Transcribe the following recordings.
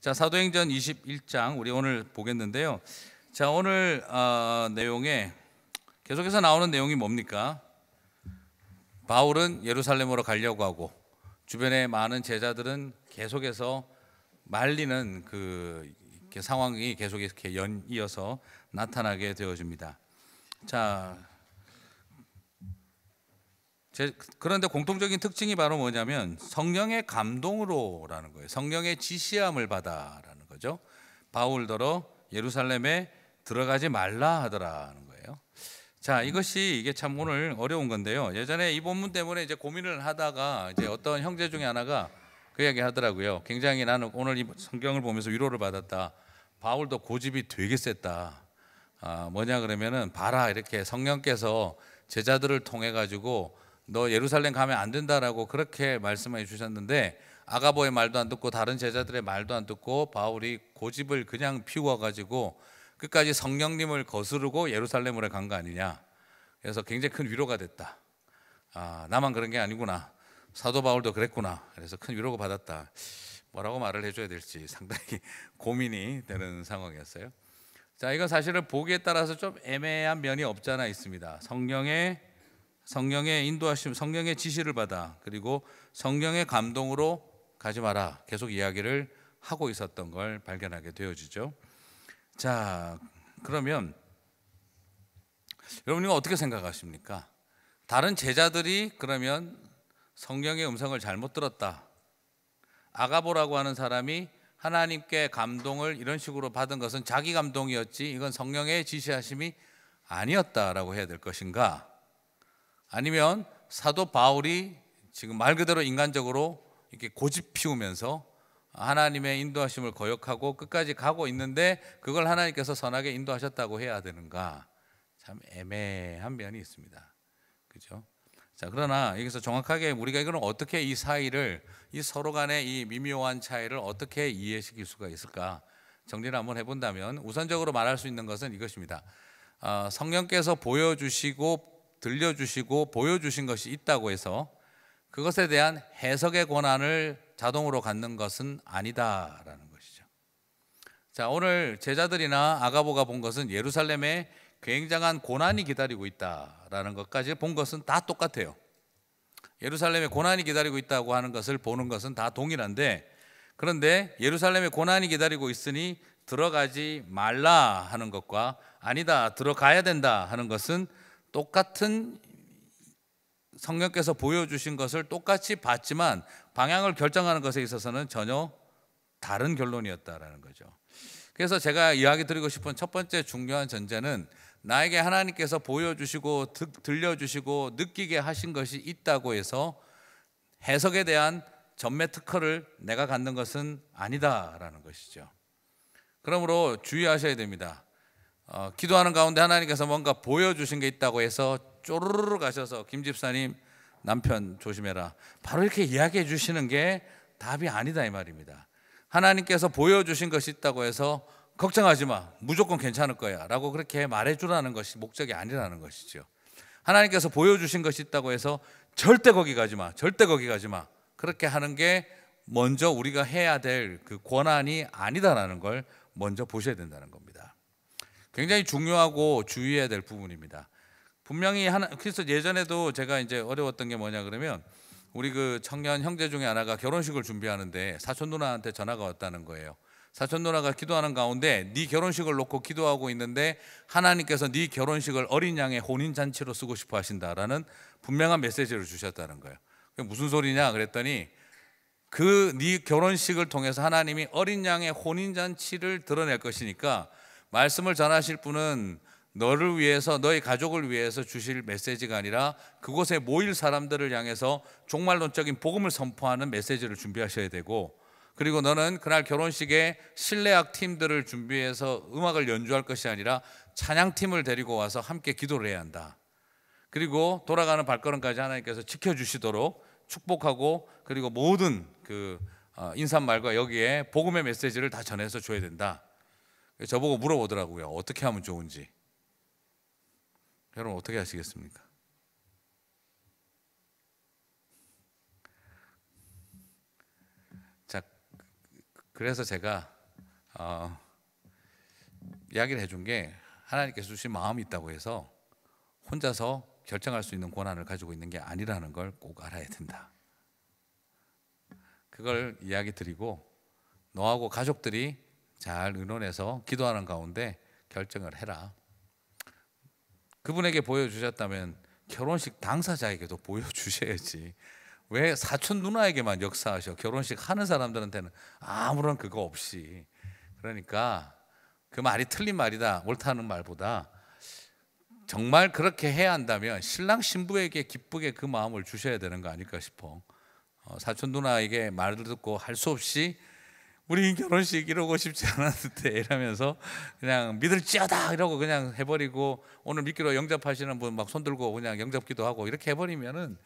자, 사도행전 21장 우리 오늘 보겠는데요. 자, 오늘 내용에 계속해서 나오는 내용이 뭡니까? 바울은 예루살렘으로 가려고 하고 주변의 많은 제자들은 계속해서 말리는 이렇게 상황이 계속 이렇게 연이어서 나타나게 되어집니다. 자, 그런데 공통적인 특징이 바로 뭐냐면 성령의 감동으로라는 거예요. 성령의 지시함을 받아라는 거죠. 바울더러 예루살렘에 들어가지 말라 하더라는 거예요. 자, 이게 참 오늘 어려운 건데요. 예전에 이 본문 때문에 이제 고민을 하다가 이제 어떤 형제 중에 하나가 그 이야기 하더라고요. 굉장히 나는 오늘 이 성경을 보면서 위로를 받았다. 바울도 고집이 되게 셌다. 뭐냐 그러면은 봐라, 이렇게 성령께서 제자들을 통해 가지고 너 예루살렘 가면 안 된다라고 그렇게 말씀해 주셨는데 아가보의 말도 안 듣고 다른 제자들의 말도 안 듣고 바울이 고집을 그냥 피워 가지고 끝까지 성령님을 거스르고 예루살렘으로 간 거 아니냐. 그래서 굉장히 큰 위로가 됐다. 나만 그런 게 아니구나. 사도 바울도 그랬구나. 그래서 큰 위로가 받았다. 뭐라고 말을 해줘야 될지 상당히 고민이 되는 상황이었어요. 자, 이건 사실은 보기에 따라서 좀 애매한 면이 없지 않아 있습니다. 성령의 인도하심, 성령의 지시를 받아 그리고 성령의 감동으로 가지 마라 계속 이야기를 하고 있었던 걸 발견하게 되어지죠. 자, 그러면 여러분이 어떻게 생각하십니까? 다른 제자들이 그러면 성령의 음성을 잘못 들었다. 아가보라고 하는 사람이 하나님께 감동을 이런 식으로 받은 것은 자기 감동이었지 이건 성령의 지시하심이 아니었다라고 해야 될 것인가? 아니면 사도 바울이 지금 말 그대로 인간적으로 이렇게 고집 피우면서 하나님의 인도하심을 거역하고 끝까지 가고 있는데 그걸 하나님께서 선하게 인도하셨다고 해야 되는가? 참 애매한 면이 있습니다. 그죠? 자, 그러나 여기서 정확하게 우리가 이걸 어떻게 이 사이를 이 서로 간의 이 미묘한 차이를 어떻게 이해시킬 수가 있을까? 정리를 한번 해본다면 우선적으로 말할 수 있는 것은 이것입니다. 성령께서 보여주시고 들려주시고 보여주신 것이 있다고 해서 그것에 대한 해석의 권한을 자동으로 갖는 것은 아니다라는 것이죠. 자, 오늘 제자들이나 아가보가 본 것은 예루살렘에 굉장한 고난이 기다리고 있다라는 것까지 본 것은 다 똑같아요. 예루살렘에 고난이 기다리고 있다고 하는 것을 보는 것은 다 동일한데, 그런데 예루살렘에 고난이 기다리고 있으니 들어가지 말라 하는 것과 아니다, 들어가야 된다 하는 것은 똑같은 성령께서 보여주신 것을 똑같이 봤지만 방향을 결정하는 것에 있어서는 전혀 다른 결론이었다라는 거죠. 그래서 제가 이야기 드리고 싶은 첫 번째 중요한 전제는 나에게 하나님께서 보여주시고 들려주시고 느끼게 하신 것이 있다고 해서 해석에 대한 전매 특허를 내가 갖는 것은 아니다라는 것이죠. 그러므로 주의하셔야 됩니다. 기도하는 가운데 하나님께서 뭔가 보여주신 게 있다고 해서 쪼르르 가셔서 김 집사님 남편 조심해라 바로 이렇게 이야기해 주시는 게 답이 아니다 이 말입니다. 하나님께서 보여주신 것이 있다고 해서 걱정하지 마 무조건 괜찮을 거야 라고 그렇게 말해주라는 것이 목적이 아니라는 것이죠. 하나님께서 보여주신 것이 있다고 해서 절대 거기 가지 마 절대 거기 가지 마 그렇게 하는 게 먼저 우리가 해야 될 그 권한이 아니다라는 걸 먼저 보셔야 된다는 겁니다. 굉장히 중요하고 주의해야 될 부분입니다. 분명히 그래서 예전에도 제가 이제 어려웠던 게 뭐냐 그러면 우리 그 청년 형제 중에 하나가 결혼식을 준비하는데 사촌 누나한테 전화가 왔다는 거예요. 사촌 누나가 기도하는 가운데 네 결혼식을 놓고 기도하고 있는데 하나님께서 네 결혼식을 어린 양의 혼인 잔치로 쓰고 싶어 하신다라는 분명한 메시지를 주셨다는 거예요. 그게 무슨 소리냐 그랬더니 네 결혼식을 통해서 하나님이 어린 양의 혼인 잔치를 드러낼 것이니까 말씀을 전하실 분은 너를 위해서 너의 가족을 위해서 주실 메시지가 아니라 그곳에 모일 사람들을 향해서 종말론적인 복음을 선포하는 메시지를 준비하셔야 되고 그리고 너는 그날 결혼식에 실내악 팀들을 준비해서 음악을 연주할 것이 아니라 찬양팀을 데리고 와서 함께 기도를 해야 한다. 그리고 돌아가는 발걸음까지 하나님께서 지켜주시도록 축복하고 그리고 모든 인사말과 여기에 복음의 메시지를 다 전해서 줘야 된다. 저보고 물어보더라고요. 어떻게 하면 좋은지. 여러분 어떻게 하시겠습니까? 자, 그래서 제가 이야기를 해준 게 하나님께서 주신 마음이 있다고 해서 혼자서 결정할 수 있는 권한을 가지고 있는 게 아니라는 걸 꼭 알아야 된다. 그걸 이야기 드리고 너하고 가족들이 잘 의논해서 기도하는 가운데 결정을 해라. 그분에게 보여주셨다면 결혼식 당사자에게도 보여주셔야지. 왜 사촌 누나에게만 역사하셔? 결혼식 하는 사람들한테는 아무런 그거 없이. 그러니까 그 말이 틀린 말이다 옳다는 말보다 정말 그렇게 해야 한다면 신랑 신부에게 기쁘게 그 마음을 주셔야 되는 거 아닐까 싶어. 사촌 누나에게 말을 듣고 할 수 없이 우리 결혼식 이러고 싶지 않았는데 이러면서 그냥 믿을지어다 이러고 그냥 해버리고 오늘 믿기로 영접하시는 분 막 손들고 그냥 영접기도 하고 이렇게 해버리면은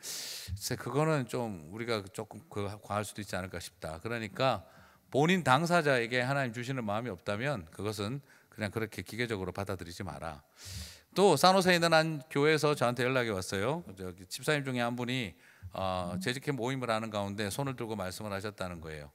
그거는 좀 우리가 조금 과할 수도 있지 않을까 싶다. 그러니까 본인 당사자에게 하나님 주시는 마음이 없다면 그것은 그냥 그렇게 기계적으로 받아들이지 마라. 또 산호세에 있는 한 교회에서 저한테 연락이 왔어요. 저기 집사님 중에 한 분이 재직회 모임을 하는 가운데 손을 들고 말씀을 하셨다는 거예요.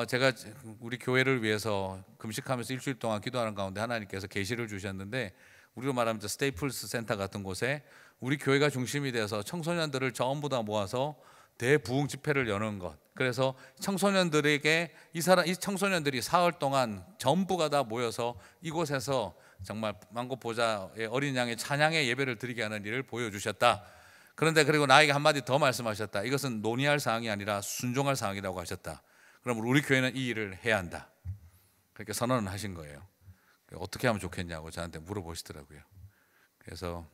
제가 우리 교회를 위해서 금식하면서 일주일 동안 기도하는 가운데 하나님께서 계시를 주셨는데 우리로 말하면 스테이플스 센터 같은 곳에 우리 교회가 중심이 돼서 청소년들을 전부 다 모아서 대부흥 집회를 여는 것. 그래서 청소년들에게 이 청소년들이 사흘 동안 전부가 다 모여서 이곳에서 정말 만고 보좌의 어린 양의 찬양의 예배를 드리게 하는 일을 보여주셨다. 그런데 그리고 나에게 한마디 더 말씀하셨다. 이것은 논의할 사항이 아니라 순종할 사항이라고 하셨다. 그럼 우리 교회는 이 일을 해야 한다. 그렇게 선언을 하신 거예요. 어떻게 하면 좋겠냐고 저한테 물어보시더라고요. 그래서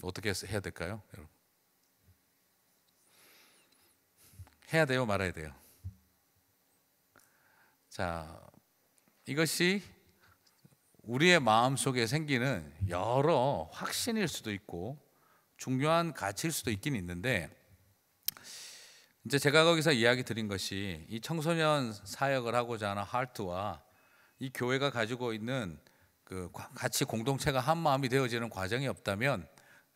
어떻게 해야 될까요? 여러분? 해야 돼요, 말아야 돼요? 자, 이것이 우리의 마음속에 생기는 여러 확신일 수도 있고 중요한 가치일 수도 있긴 있는데, 이제 제가 거기서 이야기 드린 것이 이 청소년 사역을 하고자 하는 하트와 이 교회가 가지고 있는 그 같이 공동체가 한 마음이 되어지는 과정이 없다면,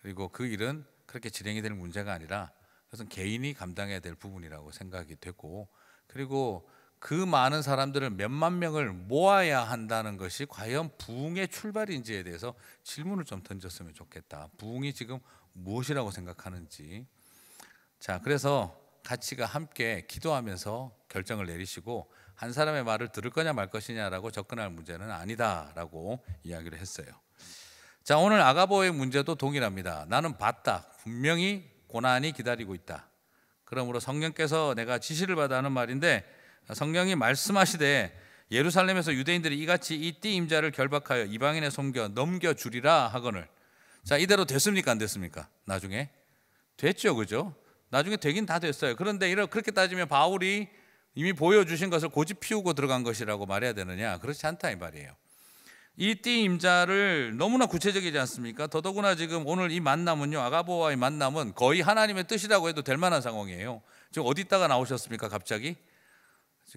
그리고 그 일은 그렇게 진행이 될 문제가 아니라 그것은 개인이 감당해야 될 부분이라고 생각이 되고, 그리고 그 많은 사람들을 몇만 명을 모아야 한다는 것이 과연 부흥의 출발인지에 대해서 질문을 좀 던졌으면 좋겠다. 부흥이 지금 무엇이라고 생각하는지. 자, 그래서 같이가 함께 기도하면서 결정을 내리시고 한 사람의 말을 들을 거냐 말 것이냐라고 접근할 문제는 아니다라고 이야기를 했어요. 자, 오늘 아가보의 문제도 동일합니다. 나는 봤다. 분명히 고난이 기다리고 있다. 그러므로 성령께서 내가 지시를 받아 하는 말인데, 성령이 말씀하시되 예루살렘에서 유대인들이 이같이 이 띠 임자를 결박하여 이방인에 섬겨 넘겨주리라 하거늘. 자, 이대로 됐습니까 안 됐습니까? 나중에 됐죠, 그죠? 나중에 되긴 다 됐어요. 그런데 그렇게 따지면 바울이 이미 보여주신 것을 고집 피우고 들어간 것이라고 말해야 되느냐? 그렇지 않다 이 말이에요. 이 띠 임자를 너무나 구체적이지 않습니까? 더더구나 지금 오늘 이 만남은요, 아가보와의 만남은 거의 하나님의 뜻이라고 해도 될 만한 상황이에요. 지금 어디 있다가 나오셨습니까 갑자기?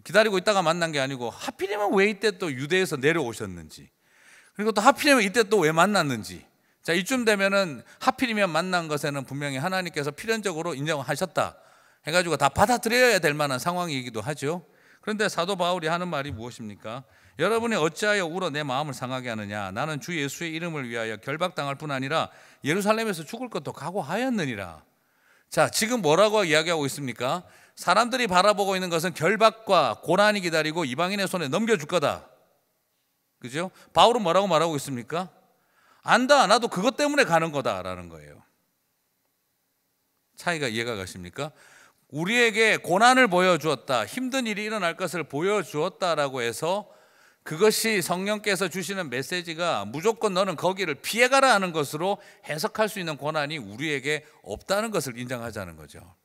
기다리고 있다가 만난 게 아니고, 하필이면 왜 이때 또 유대에서 내려오셨는지, 그리고 또 하필이면 이때 또 왜 만났는지. 자, 이쯤 되면은 하필이면 만난 것에는 분명히 하나님께서 필연적으로 인정하셨다 해가지고 다 받아들여야 될 만한 상황이기도 하죠. 그런데 사도 바울이 하는 말이 무엇입니까? 여러분이 어찌하여 울어 내 마음을 상하게 하느냐? 나는 주 예수의 이름을 위하여 결박당할 뿐 아니라 예루살렘에서 죽을 것도 각오하였느니라. 자, 지금 뭐라고 이야기하고 있습니까? 사람들이 바라보고 있는 것은 결박과 고난이 기다리고 이방인의 손에 넘겨줄 거다. 그죠? 바울은 뭐라고 말하고 있습니까? 안다, 나도 그것 때문에 가는 거다라는 거예요. 차이가 이해가 가십니까? 우리에게 고난을 보여주었다, 힘든 일이 일어날 것을 보여주었다라고 해서 그것이 성령께서 주시는 메시지가 무조건 너는 거기를 피해가라 하는 것으로 해석할 수 있는 권한이 우리에게 없다는 것을 인정하자는 거죠.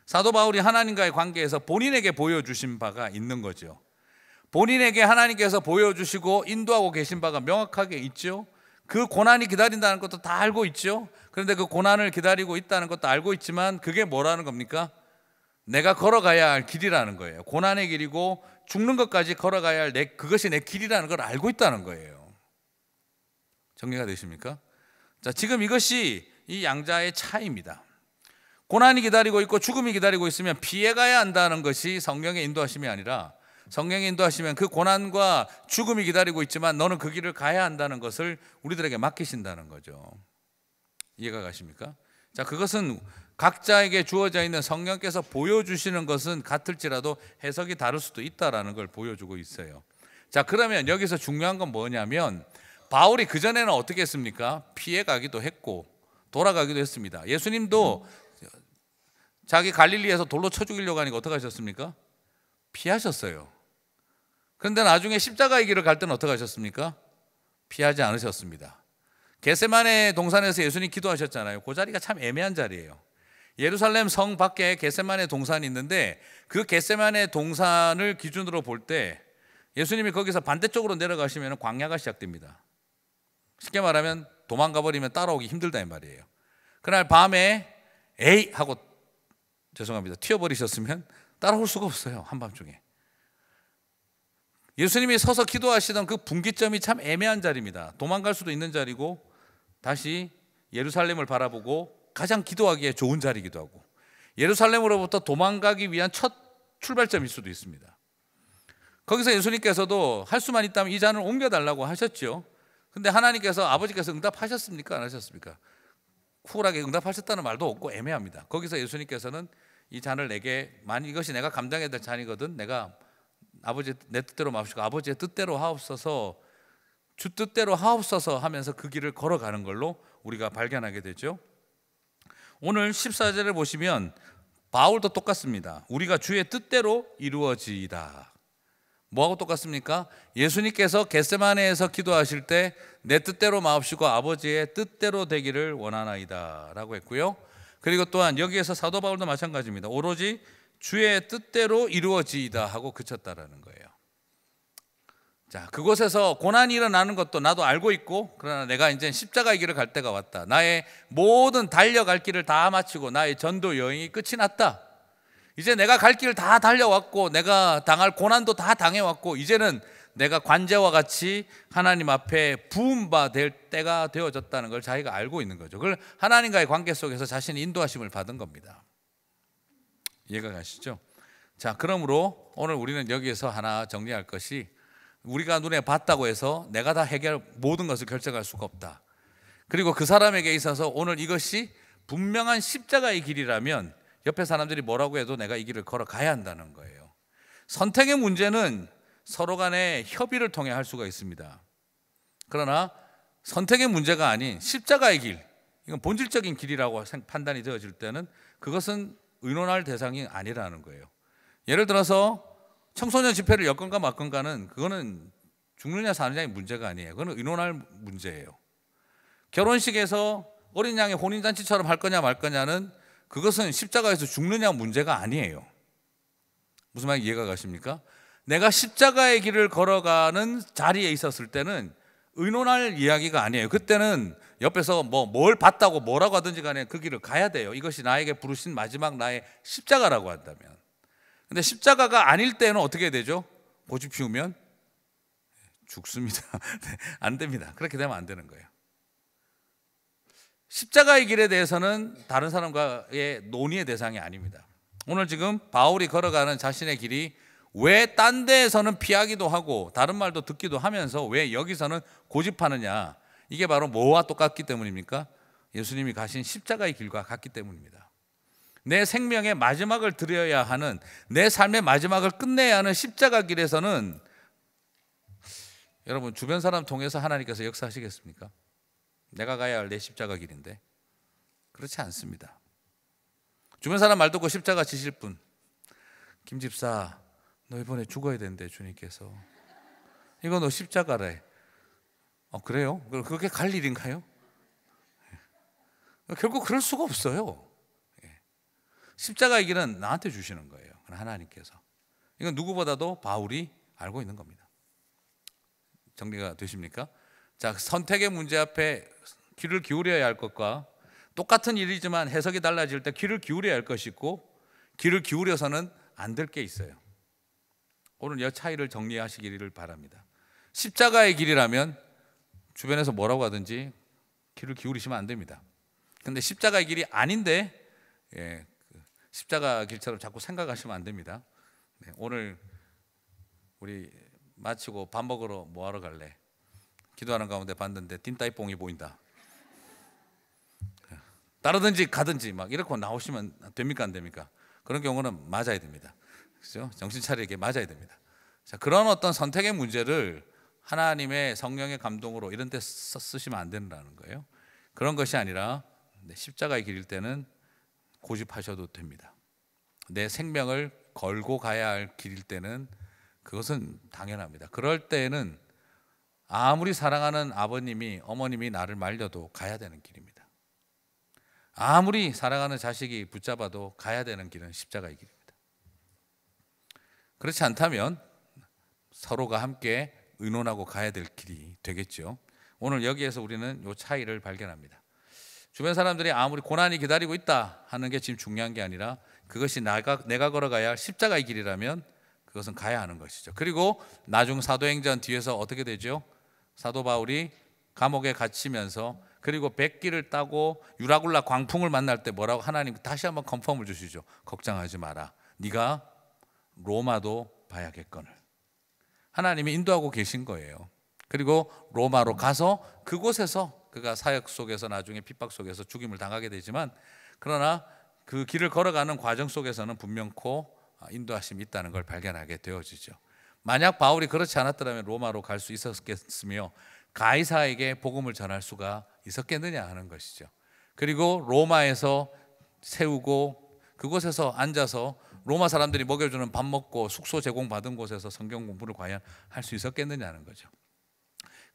사도 바울이 하나님과의 관계에서 본인에게 보여주신 바가 있는 거죠. 본인에게 하나님께서 보여주시고 인도하고 계신 바가 명확하게 있죠. 그 고난이 기다린다는 것도 다 알고 있죠. 그런데 그 고난을 기다리고 있다는 것도 알고 있지만 그게 뭐라는 겁니까? 내가 걸어가야 할 길이라는 거예요. 고난의 길이고 죽는 것까지 걸어가야 할 그것이 내 길이라는 걸 알고 있다는 거예요. 정리가 되십니까? 자, 지금 이것이 이 양자의 차이입니다. 고난이 기다리고 있고 죽음이 기다리고 있으면 피해가야 한다는 것이 성령의 인도하심이 아니라 성령이 인도하시면 그 고난과 죽음이 기다리고 있지만 너는 그 길을 가야 한다는 것을 우리들에게 맡기신다는 거죠. 이해가 가십니까? 자, 그것은 각자에게 주어져 있는 성령께서 보여주시는 것은 같을지라도 해석이 다를 수도 있다라는 걸 보여주고 있어요. 자, 그러면 여기서 중요한 건 뭐냐면 바울이 그전에는 어떻게 했습니까? 피해가기도 했고 돌아가기도 했습니다. 예수님도 자기 갈릴리에서 돌로 쳐 죽이려고 하니까 어떻게 하셨습니까? 피하셨어요. 그런데 나중에 십자가의 길을 갈 때는 어떻게 하셨습니까? 피하지 않으셨습니다. 겟세마네 동산에서 예수님 기도하셨잖아요. 그 자리가 참 애매한 자리예요. 예루살렘 성 밖에 겟세마네 동산이 있는데 그 겟세마네 동산을 기준으로 볼 때 예수님이 거기서 반대쪽으로 내려가시면 광야가 시작됩니다. 쉽게 말하면 도망가 버리면 따라오기 힘들다 이 말이에요. 그날 밤에 에이 하고 죄송합니다. 튀어버리셨으면 따라올 수가 없어요. 한밤중에. 예수님이 서서 기도하시던 그 분기점이 참 애매한 자리입니다. 도망갈 수도 있는 자리고 다시 예루살렘을 바라보고 가장 기도하기에 좋은 자리이기도 하고 예루살렘으로부터 도망가기 위한 첫 출발점일 수도 있습니다. 거기서 예수님께서도 할 수만 있다면 이 잔을 옮겨달라고 하셨죠. 근데 하나님께서 아버지께서 응답하셨습니까? 안 하셨습니까? 쿨하게 응답하셨다는 말도 없고 애매합니다. 거기서 예수님께서는 이 잔을 내게 만약 이것이 내가 감당해야 될 잔이거든 내가 아버지 내 뜻대로 마시고 아버지의 뜻대로 하옵소서 주 뜻대로 하옵소서 하면서 그 길을 걸어가는 걸로 우리가 발견하게 되죠. 오늘 14절을 보시면 바울도 똑같습니다. 우리가 주의 뜻대로 이루어지이다. 뭐하고 똑같습니까? 예수님께서 겟세마네에서 기도하실 때 내 뜻대로 마옵시고 아버지의 뜻대로 되기를 원하나이다 라고 했고요. 그리고 또한 여기에서 사도 바울도 마찬가지입니다. 오로지 주의 뜻대로 이루어지이다 하고 그쳤다라는 거예요. 자, 그곳에서 고난이 일어나는 것도 나도 알고 있고 그러나 내가 이제 십자가의 길을 갈 때가 왔다. 나의 모든 달려갈 길을 다 마치고 나의 전도 여행이 끝이 났다. 이제 내가 갈 길을 다 달려왔고 내가 당할 고난도 다 당해왔고 이제는 내가 관제와 같이 하나님 앞에 부음바 될 때가 되어졌다는 걸 자기가 알고 있는 거죠. 그걸 하나님과의 관계 속에서 자신이 인도하심을 받은 겁니다. 이해가 가시죠? 자, 그러므로 오늘 우리는 여기에서 하나 정리할 것이 우리가 눈에 봤다고 해서 내가 다 모든 것을 결정할 수가 없다. 그리고 그 사람에게 있어서 오늘 이것이 분명한 십자가의 길이라면 옆에 사람들이 뭐라고 해도 내가 이 길을 걸어가야 한다는 거예요. 선택의 문제는 서로 간의 협의를 통해 할 수가 있습니다. 그러나 선택의 문제가 아닌 십자가의 길, 이건 본질적인 길이라고 판단이 되어질 때는 그것은 의논할 대상이 아니라는 거예요. 예를 들어서 청소년 집회를 여건가 맞건가는 그거는 죽느냐 사느냐의 문제가 아니에요. 그건 의논할 문제예요. 결혼식에서 어린 양의 혼인잔치처럼 할 거냐 말 거냐는 그것은 십자가에서 죽느냐 문제가 아니에요. 무슨 말인지 이해가 가십니까? 내가 십자가의 길을 걸어가는 자리에 있었을 때는 의논할 이야기가 아니에요. 그때는 옆에서 뭘 봤다고 뭐라고 하든지 간에 그 길을 가야 돼요. 이것이 나에게 부르신 마지막 나의 십자가라고 한다면. 근데 십자가가 아닐 때는 어떻게 되죠? 고집 피우면 죽습니다. 안 됩니다. 그렇게 되면 안 되는 거예요. 십자가의 길에 대해서는 다른 사람과의 논의의 대상이 아닙니다. 오늘 지금 바울이 걸어가는 자신의 길이 왜 딴 데에서는 피하기도 하고 다른 말도 듣기도 하면서 왜 여기서는 고집하느냐, 이게 바로 뭐와 똑같기 때문입니까? 예수님이 가신 십자가의 길과 같기 때문입니다. 내 생명의 마지막을 드려야 하는, 내 삶의 마지막을 끝내야 하는 십자가 길에서는 여러분 주변 사람 통해서 하나님께서 역사하시겠습니까? 내가 가야 할 내 십자가 길인데 그렇지 않습니다. 주변 사람 말 듣고 십자가 지실 분, 김 집사 너 이번에 죽어야 된대 주님께서. 이거 너 십자가래. 그래요? 그렇게 갈 일인가요? 결국 그럴 수가 없어요. 십자가의 길은 나한테 주시는 거예요. 하나님께서. 이건 누구보다도 바울이 알고 있는 겁니다. 정리가 되십니까? 자, 선택의 문제 앞에 귀를 기울여야 할 것과 똑같은 일이지만 해석이 달라질 때 귀를 기울여야 할 것이 있고 귀를 기울여서는 안 될 게 있어요. 오늘 이 차이를 정리하시기를 바랍니다. 십자가의 길이라면 주변에서 뭐라고 하든지 귀를 기울이시면 안 됩니다. 그런데 십자가의 길이 아닌데 십자가 길처럼 자꾸 생각하시면 안 됩니다. 오늘 우리 마치고 밥 먹으러 뭐 하러 갈래? 기도하는 가운데 봤는데 딘따이뽕이 보인다. 따르든지 가든지 막 이렇게 나오시면 됩니까 안 됩니까? 그런 경우는 맞아야 됩니다. 그렇죠? 정신 차리게 맞아야 됩니다. 자, 그런 어떤 선택의 문제를 하나님의 성령의 감동으로 이런 데 쓰시면 안 된다는 거예요. 그런 것이 아니라 십자가의 길일 때는 고집하셔도 됩니다. 내 생명을 걸고 가야 할 길일 때는 그것은 당연합니다. 그럴 때는 아무리 사랑하는 아버님이 어머님이 나를 말려도 가야 되는 길입니다. 아무리 사랑하는 자식이 붙잡아도 가야 되는 길은 십자가의 길입니다. 그렇지 않다면 서로가 함께 의논하고 가야 될 길이 되겠죠. 오늘 여기에서 우리는 이 차이를 발견합니다. 주변 사람들이 아무리 고난이 기다리고 있다 하는 게 지금 중요한 게 아니라 그것이 내가 걸어가야 할 십자가의 길이라면 그것은 가야 하는 것이죠. 그리고 나중 사도행전 뒤에서 어떻게 되죠? 사도 바울이 감옥에 갇히면서 그리고 백기를 따고 유라굴라 광풍을 만날 때 뭐라고 하나님 다시 한번 컨펌을 주시죠. 걱정하지 마라. 네가 로마도 봐야겠거늘. 하나님이 인도하고 계신 거예요. 그리고 로마로 가서 그곳에서 그가 사역 속에서 나중에 핍박 속에서 죽임을 당하게 되지만 그러나 그 길을 걸어가는 과정 속에서는 분명코 인도하심이 있다는 걸 발견하게 되어지죠. 만약 바울이 그렇지 않았더라면 로마로 갈 수 있었겠으며 가이사에게 복음을 전할 수가 있었겠느냐 하는 것이죠. 그리고 로마에서 세우고 그곳에서 앉아서 로마 사람들이 먹여주는 밥 먹고 숙소 제공받은 곳에서 성경 공부를 과연 할 수 있었겠느냐는 거죠.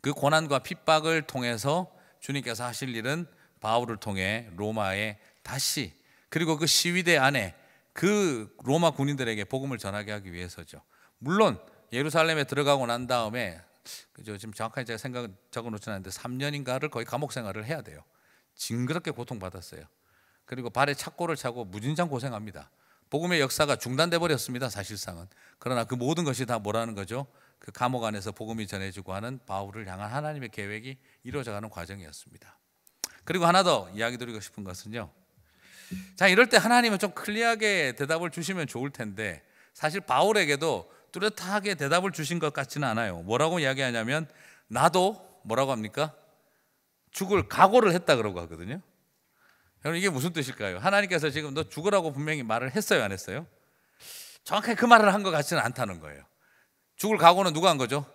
그 고난과 핍박을 통해서 주님께서 하실 일은 바울을 통해 로마에 다시 그리고 그 시위대 안에 그 로마 군인들에게 복음을 전하게 하기 위해서죠. 물론 예루살렘에 들어가고 난 다음에 지금 정확하게 제가 생각 적어놓지는 않는데 3년인가를 거의 감옥 생활을 해야 돼요. 징그럽게 고통받았어요. 그리고 발에 착고를 차고 무진장 고생합니다. 복음의 역사가 중단돼 버렸습니다. 사실상은. 그러나 그 모든 것이 다 뭐라는 거죠? 그 감옥 안에서 복음이 전해지고 하는 바울을 향한 하나님의 계획이 이루어져가는 과정이었습니다. 그리고 하나 더 이야기 드리고 싶은 것은요. 자, 이럴 때 하나님은 좀 클리어하게 대답을 주시면 좋을 텐데 사실 바울에게도 뚜렷하게 대답을 주신 것 같지는 않아요. 뭐라고 이야기하냐면 나도 뭐라고 합니까? 죽을 각오를 했다 그러고 하거든요. 여러분 이게 무슨 뜻일까요? 하나님께서 지금 너 죽으라고 분명히 말을 했어요, 안 했어요? 정확하게 그 말을 한 것 같지는 않다는 거예요. 죽을 각오는 누가 한 거죠?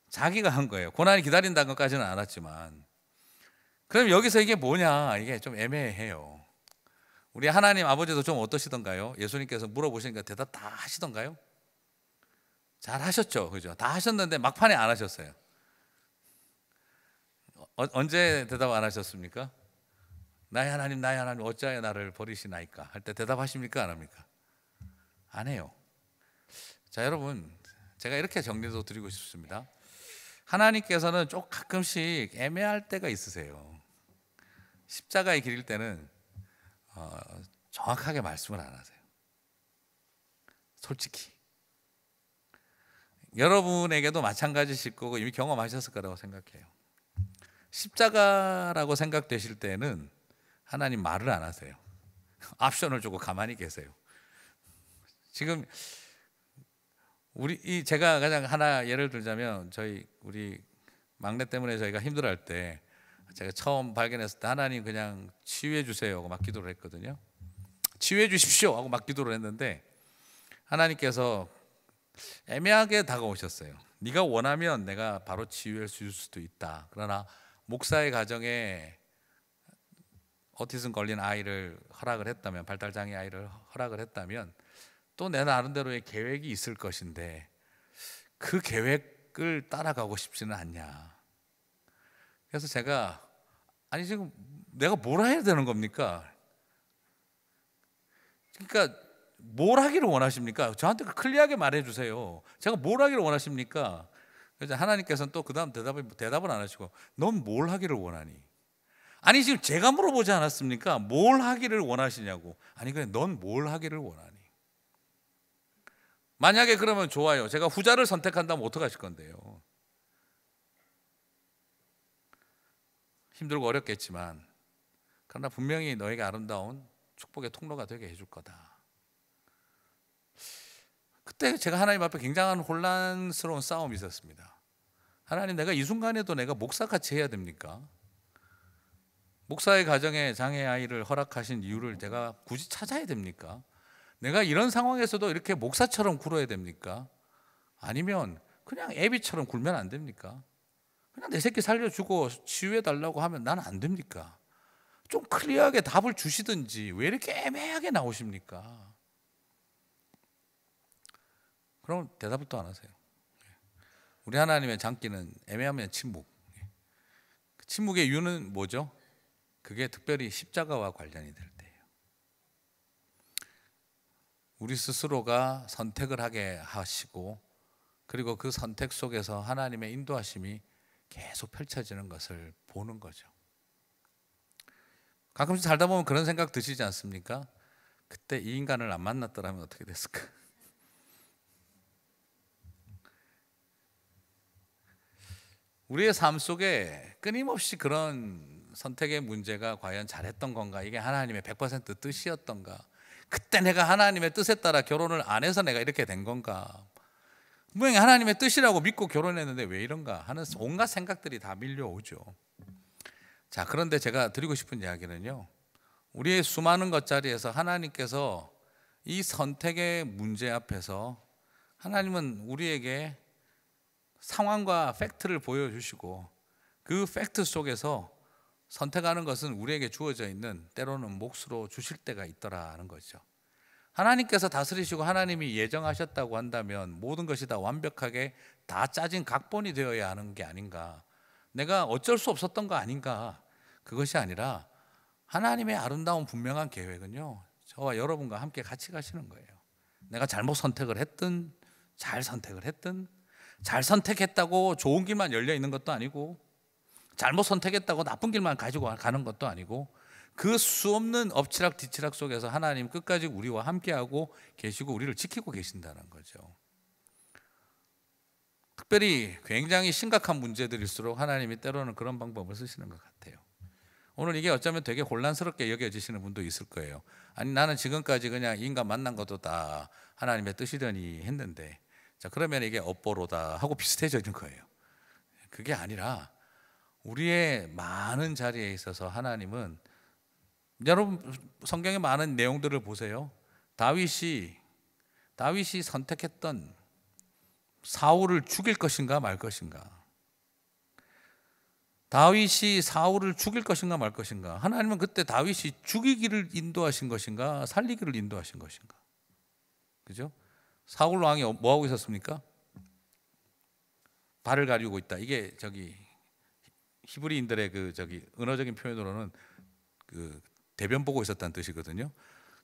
자기가 한 거예요. 고난이 기다린다는 것까지는 알았지만. 그럼 여기서 이게 뭐냐? 이게 좀 애매해요. 우리 하나님 아버지도 좀 어떠시던가요? 예수님께서 물어보시니까 대답 다 하시던가요? 잘 하셨죠, 그죠? 다 하셨는데 막판에 안 하셨어요. 언제 대답 안 하셨습니까? 나의 하나님 어찌하여 나를 버리시나이까 할 때 대답하십니까 안 합니까? 안 해요. 자, 여러분 제가 이렇게 정리도 드리고 싶습니다. 하나님께서는 좀 가끔씩 애매할 때가 있으세요. 십자가의 길일 때는 정확하게 말씀을 안 하세요. 솔직히 여러분에게도 마찬가지실 거고 이미 경험하셨을 거라고 생각해요. 십자가라고 생각되실 때는 하나님 말을 안 하세요. 옵션을 주고 가만히 계세요. 지금 제가 가장 하나 예를 들자면 우리 막내 때문에 저희가 힘들어할 때 제가 처음 발견했을 때 하나님 그냥 치유해 주세요 하고 막 기도를 했거든요. 치유해 주십시오 하고 막 기도를 했는데 하나님께서 애매하게 다가오셨어요. 네가 원하면 내가 바로 치유해 줄 수도 있다. 그러나 목사의 가정에 오티즘 걸린 아이를 허락을 했다면, 발달장애 아이를 허락을 했다면 또 내 나름대로의 계획이 있을 것인데 그 계획을 따라가고 싶지는 않냐. 그래서 제가 아니 지금 내가 뭘 해야 되는 겁니까? 그러니까 뭘 하기를 원하십니까? 저한테 클리어하게 말해주세요. 제가 뭘 하기를 원하십니까? 그래서 하나님께서는 또 그 다음 대답을 안 하시고 넌 뭘 하기를 원하니? 아니 지금 제가 물어보지 않았습니까? 뭘 하기를 원하시냐고. 아니 그래 넌 뭘 하기를 원하니? 만약에 그러면 좋아요. 제가 후자를 선택한다면 어떡하실 건데요? 힘들고 어렵겠지만 그러나 분명히 너에게 아름다운 축복의 통로가 되게 해줄 거다. 그때 제가 하나님 앞에 굉장한 혼란스러운 싸움이 있었습니다. 하나님, 내가 이 순간에도 내가 목사같이 해야 됩니까? 목사의 가정에 장애 아이를 허락하신 이유를 제가 굳이 찾아야 됩니까? 내가 이런 상황에서도 이렇게 목사처럼 굴어야 됩니까? 아니면 그냥 애비처럼 굴면 안 됩니까? 그냥 내 새끼 살려주고 치유해 달라고 하면 나는 안 됩니까? 좀 클리어하게 답을 주시든지 왜 이렇게 애매하게 나오십니까? 그럼 대답을 또 안 하세요. 우리 하나님의 장기는 애매하면 침묵. 침묵의 이유는 뭐죠? 그게 특별히 십자가와 관련이 될 때예요. 우리 스스로가 선택을 하게 하시고, 그리고 그 선택 속에서 하나님의 인도하심이 계속 펼쳐지는 것을 보는 거죠. 가끔씩 살다 보면 그런 생각 드시지 않습니까? 그때 이 인간을 안 만났더라면 어떻게 됐을까? 우리의 삶 속에 끊임없이 그런 선택의 문제가 과연 잘했던 건가? 이게 하나님의 100% 뜻이었던가? 그때 내가 하나님의 뜻에 따라 결혼을 안 해서 내가 이렇게 된 건가? 분명히 하나님의 뜻이라고 믿고 결혼했는데 왜 이런가 하는 온갖 생각들이 다 밀려오죠. 자, 그런데 제가 드리고 싶은 이야기는요, 우리의 수많은 것자리에서 하나님께서 이 선택의 문제 앞에서 하나님은 우리에게 상황과 팩트를 보여주시고, 그 팩트 속에서 선택하는 것은 우리에게 주어져 있는 때로는 몫으로 주실 때가 있더라는 거죠. 하나님께서 다스리시고 하나님이 예정하셨다고 한다면 모든 것이 다 완벽하게 다 짜진 각본이 되어야 하는 게 아닌가, 내가 어쩔 수 없었던 거 아닌가. 그것이 아니라 하나님의 아름다운 분명한 계획은요, 저와 여러분과 함께 같이 가시는 거예요. 내가 잘못 선택을 했든 잘 선택을 했든, 잘 선택했다고 좋은 길만 열려 있는 것도 아니고, 잘못 선택했다고 나쁜 길만 가지고 가는 것도 아니고, 그 수없는 엎치락 뒤치락 속에서 하나님 끝까지 우리와 함께하고 계시고 우리를 지키고 계신다는 거죠. 특별히 굉장히 심각한 문제들일수록 하나님이 때로는 그런 방법을 쓰시는 것 같아요. 오늘 이게 어쩌면 되게 혼란스럽게 여겨지시는 분도 있을 거예요. 아니, 나는 지금까지 그냥 인간 만난 것도 다 하나님의 뜻이려니 했는데, 자, 그러면 이게 업보로다 하고 비슷해지는 거예요. 그게 아니라 우리의 많은 자리에 있어서 하나님은, 여러분 성경의 많은 내용들을 보세요. 다윗이 선택했던 사울을 죽일 것인가 말 것인가, 다윗이 사울을 죽일 것인가 말 것인가, 하나님은 그때 다윗이 죽이기를 인도하신 것인가 살리기를 인도하신 것인가. 그죠? 사울 왕이 뭐 하고 있었습니까? 발을 가리고 있다. 이게 히브리인들의 언어적인 표현으로는 대변 보고 있었다는 뜻이거든요.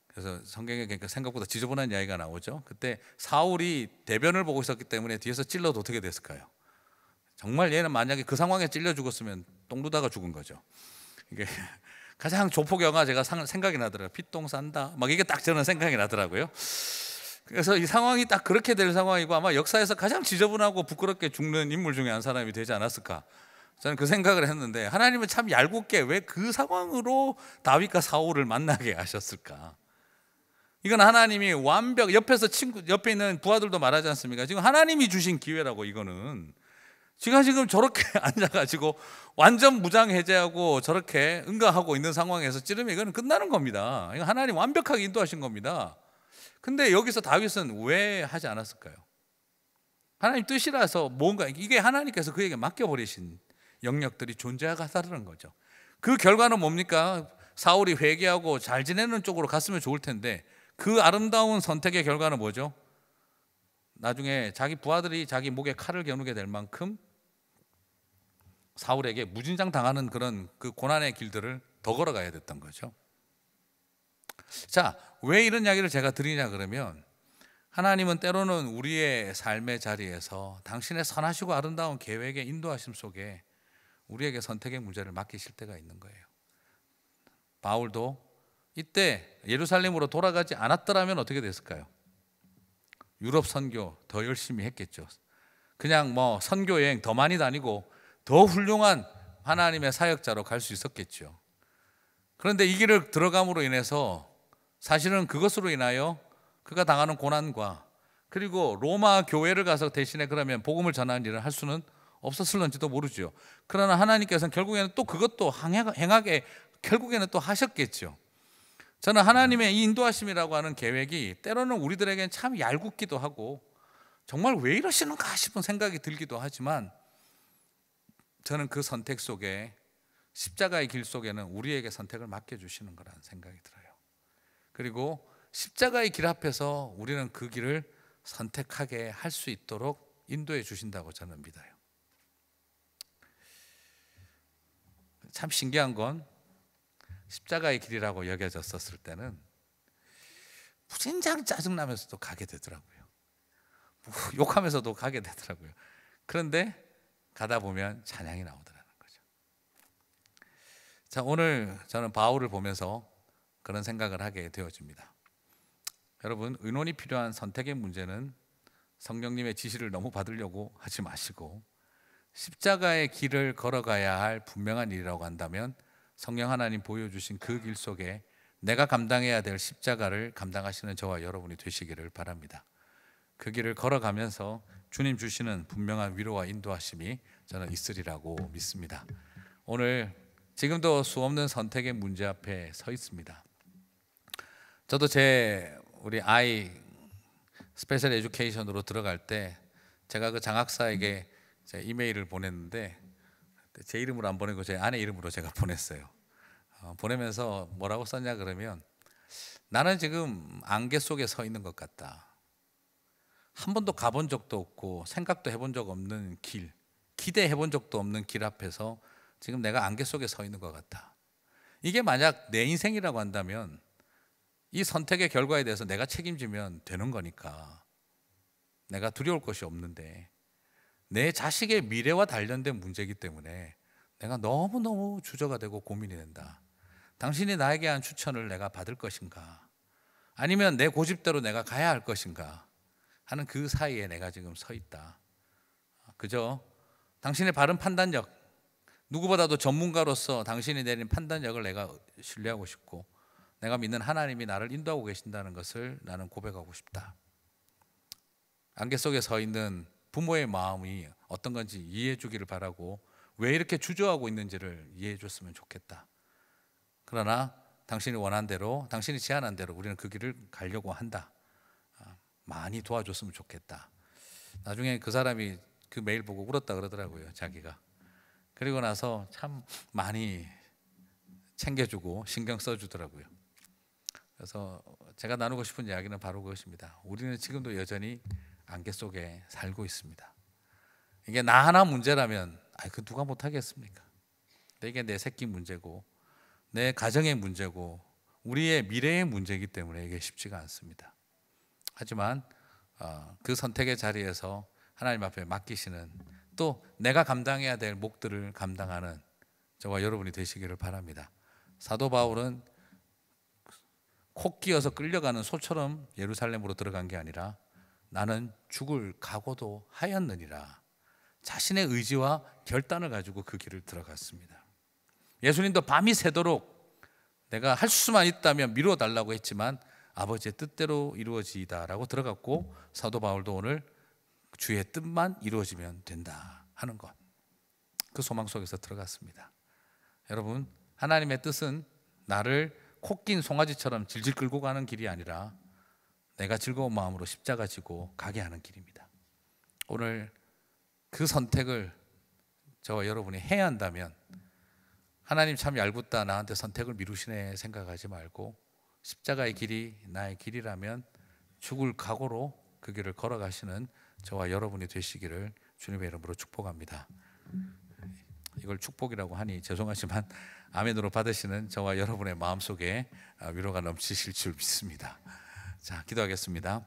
그래서 성경에 그러니까 생각보다 지저분한 이야기가 나오죠. 그때 사울이 대변을 보고 있었기 때문에 뒤에서 찔러도 어떻게 됐을까요? 정말 얘는 만약에 그 상황에 찔려 죽었으면 똥 누다가 죽은 거죠. 이게 가장 조폭 영화 제가 생각이 나더라고요. 피똥 싼다 막 이게 딱 저는 생각이 나더라고요. 그래서 이 상황이 딱 그렇게 될 상황이고, 아마 역사에서 가장 지저분하고 부끄럽게 죽는 인물 중에 한 사람이 되지 않았을까, 저는 그 생각을 했는데, 하나님은 참 얄궂게 왜 그 상황으로 다윗과 사울을 만나게 하셨을까? 이건 하나님이 옆에 있는 부하들도 말하지 않습니까? 지금 하나님이 주신 기회라고. 이거는 지금 저렇게 앉아가지고 완전 무장해제하고 저렇게 응가하고 있는 상황에서 찌르면 이거는 끝나는 겁니다. 이거 하나님 완벽하게 인도하신 겁니다. 근데 여기서 다윗은 왜 하지 않았을까요? 하나님 뜻이라서 뭔가, 이게 하나님께서 그에게 맡겨버리신 영역들이 존재하다는 거죠. 그 결과는 뭡니까? 사울이 회개하고 잘 지내는 쪽으로 갔으면 좋을 텐데, 그 아름다운 선택의 결과는 뭐죠? 나중에 자기 부하들이 자기 목에 칼을 겨누게 될 만큼 사울에게 무진장 당하는 그런 그 고난의 길들을 더 걸어가야 됐던 거죠. 자, 왜 이런 이야기를 제가 드리냐 그러면, 하나님은 때로는 우리의 삶의 자리에서 당신의 선하시고 아름다운 계획의 인도하심 속에 우리에게 선택의 문제를 맡기실 때가 있는 거예요. 바울도 이때 예루살렘으로 돌아가지 않았더라면 어떻게 됐을까요? 유럽 선교 더 열심히 했겠죠. 그냥 선교 여행 더 많이 다니고 더 훌륭한 하나님의 사역자로 갈 수 있었겠죠. 그런데 이 길을 들어감으로 인해서 사실은 그것으로 인하여 그가 당하는 고난과 그리고 로마 교회를 가서 대신에 그러면 복음을 전하는 일을 할 수는 없었을런지도 모르죠. 그러나 하나님께서는 결국에는 또 그것도 행하게 결국에는 또 하셨겠죠. 저는 하나님의 이 인도하심이라고 하는 계획이 때로는 우리들에게는 참 얄궂기도 하고 정말 왜 이러시는가 싶은 생각이 들기도 하지만, 저는 그 선택 속에, 십자가의 길 속에는 우리에게 선택을 맡겨주시는 거라는 생각이 들어요. 그리고 십자가의 길 앞에서 우리는 그 길을 선택하게 할 수 있도록 인도해 주신다고 저는 믿어요. 참 신기한 건 십자가의 길이라고 여겨졌었을 때는 무진장 짜증나면서도 가게 되더라고요. 욕하면서도 가게 되더라고요. 그런데 가다 보면 찬양이 나오더라는 거죠. 자, 오늘 저는 바울을 보면서 그런 생각을 하게 되어집니다. 여러분, 의논이 필요한 선택의 문제는 성령님의 지시를 너무 받으려고 하지 마시고, 십자가의 길을 걸어가야 할 분명한 일이라고 한다면 성령 하나님 보여주신 그 길 속에 내가 감당해야 될 십자가를 감당하시는 저와 여러분이 되시기를 바랍니다. 그 길을 걸어가면서 주님 주시는 분명한 위로와 인도하심이 저는 있으리라고 믿습니다. 오늘 지금도 수없는 선택의 문제 앞에 서 있습니다. 저도 우리 아이 스페셜 에듀케이션으로 들어갈 때 제가 그 장학사에게 제 이메일을 보냈는데 제 이름으로 안 보내고 제 아내 이름으로 제가 보냈어요. 보내면서 뭐라고 썼냐 그러면, 나는 지금 안개 속에 서 있는 것 같다. 한 번도 가본 적도 없고 생각도 해본 적 없는 길, 기대해 본 적도 없는 길 앞에서 지금 내가 안개 속에 서 있는 것 같다. 이게 만약 내 인생이라고 한다면 이 선택의 결과에 대해서 내가 책임지면 되는 거니까 내가 두려울 것이 없는데, 내 자식의 미래와 관련된 문제이기 때문에 내가 너무너무 주저가 되고 고민이 된다. 당신이 나에게 한 추천을 내가 받을 것인가, 아니면 내 고집대로 내가 가야 할 것인가 하는 그 사이에 내가 지금 서 있다. 그저 당신의 바른 판단력, 누구보다도 전문가로서 당신이 내린 판단력을 내가 신뢰하고 싶고, 내가 믿는 하나님이 나를 인도하고 계신다는 것을 나는 고백하고 싶다. 안개 속에 서 있는 부모의 마음이 어떤 건지 이해해 주기를 바라고, 왜 이렇게 주저하고 있는지를 이해해 줬으면 좋겠다. 그러나 당신이 원한 대로, 당신이 제안한 대로 우리는 그 길을 가려고 한다. 많이 도와줬으면 좋겠다. 나중에 그 사람이 그 메일 보고 울었다 그러더라고요, 자기가. 그리고 나서 참 많이 챙겨주고 신경 써주더라고요. 그래서 제가 나누고 싶은 이야기는 바로 그것입니다. 우리는 지금도 여전히 안개 속에 살고 있습니다. 이게 나 하나 문제라면 그 누가 못하겠습니까? 근데 이게 내 새끼 문제고 내 가정의 문제고 우리의 미래의 문제이기 때문에 이게 쉽지가 않습니다. 하지만 그 선택의 자리에서 하나님 앞에 맡기시는, 또 내가 감당해야 될 몫들을 감당하는 저와 여러분이 되시기를 바랍니다. 사도 바울은 콕 끼어서 끌려가는 소처럼 예루살렘으로 들어간 게 아니라 나는 죽을 각오도 하였느니라, 자신의 의지와 결단을 가지고 그 길을 들어갔습니다. 예수님도 밤이 새도록 내가 할 수만 있다면 미루어 달라고 했지만 아버지의 뜻대로 이루어지이다라고 들어갔고, 사도 바울도 오늘 주의 뜻만 이루어지면 된다 하는 것, 그 소망 속에서 들어갔습니다. 여러분, 하나님의 뜻은 나를 코낀 송아지처럼 질질 끌고 가는 길이 아니라 내가 즐거운 마음으로 십자가 지고 가게 하는 길입니다. 오늘 그 선택을 저와 여러분이 해야 한다면, 하나님 참 얄궂다, 나한테 선택을 미루시네 생각하지 말고, 십자가의 길이 나의 길이라면 죽을 각오로 그 길을 걸어가시는 저와 여러분이 되시기를 주님의 이름으로 축복합니다. 이걸 축복이라고 하니 죄송하지만 아멘으로 받으시는 저와 여러분의 마음속에 위로가 넘치실 줄 믿습니다. 자, 기도하겠습니다.